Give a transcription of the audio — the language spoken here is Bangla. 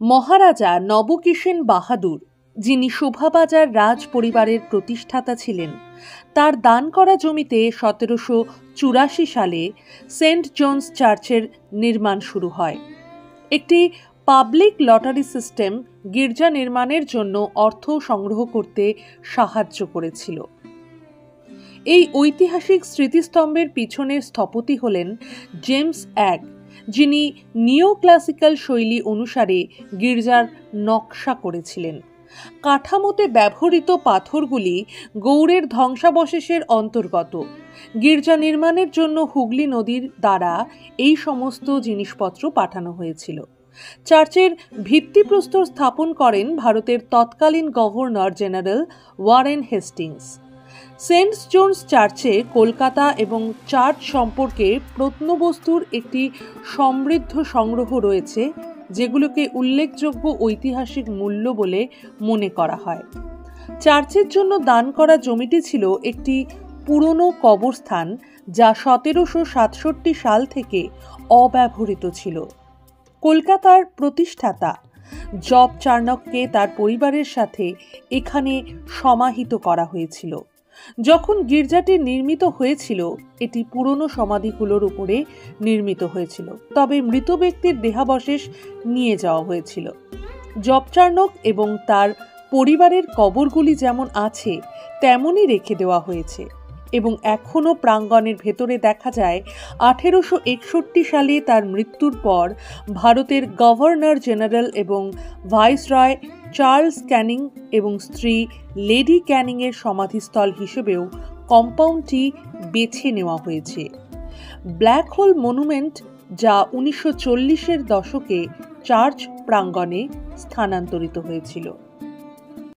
মহারাজা নবকিষেণ বাহাদুর, যিনি শোভাবাজার রাজ পরিবারের প্রতিষ্ঠাতা ছিলেন, তার দান করা জমিতে 1784 সালে সেন্ট জনস চার্চের নির্মাণ শুরু হয়। একটি পাবলিক লটারি সিস্টেম গির্জা নির্মাণের জন্য অর্থ সংগ্রহ করতে সাহায্য করেছিল। এই ঐতিহাসিক স্মৃতিস্তম্ভের পিছনের স্থপতি হলেন জেমস এক, যিনি নিও ক্লাসিক্যাল শৈলী অনুসারে গির্জার নকশা করেছিলেন। কাঠামোতে ব্যবহৃত পাথরগুলি গৌড়ের ধ্বংসাবশেষের অন্তর্গত। গির্জা নির্মাণের জন্য হুগলি নদীর দ্বারা এই সমস্ত জিনিসপত্র পাঠানো হয়েছিল। চার্চের ভিত্তিপ্রস্তর স্থাপন করেন ভারতের তৎকালীন governor general Warren Hastings. Saint John's চার্চে কলকাতা এবং চার্চ সম্পর্কে প্রত্নবস্তুর একটি সমৃদ্ধ সংগ্রহ রয়েছে, যেগুলোকে উল্লেখযোগ্য ঐতিহাসিক মূল্য বলে মনে করা হয়। চার্চের জন্য দান করা জমিটি ছিল একটি পুরনো কবরস্থান, যা 1767 সাল থেকে অব্যবহৃত ছিল। কলকাতার প্রতিষ্ঠাতা জব চার্নককে তার পরিবারের সাথে এখানে সমাহিত করা হয়েছিল। যখন গির্জাটি নির্মিত হয়েছিল, এটি পুরনো সমাধিগুলোর উপরে নির্মিত হয়েছিল, তবে মৃত ব্যক্তির দেহাবশেষ নিয়ে যাওয়া হয়েছিল। জব চার্নক এবং তার পরিবারের কবরগুলি যেমন আছে তেমনই রেখে দেওয়া হয়েছে এবং এখনও প্রাঙ্গণের ভেতরে দেখা যায় 1861 সালে তার মৃত্যুর পর ভারতের গভর্নর জেনারেল এবং ভাইসরয় চার্লস ক্যানিং এবং স্ত্রী লেডি ক্যানিংয়ের সমাধিস্থল হিসেবেও কম্পাউন্ডটি বেছে নেওয়া হয়েছে। ব্ল্যাক হোল মনুমেন্ট, যা 1940-এর দশকে চার্চ প্রাঙ্গণে স্থানান্তরিত হয়েছিল।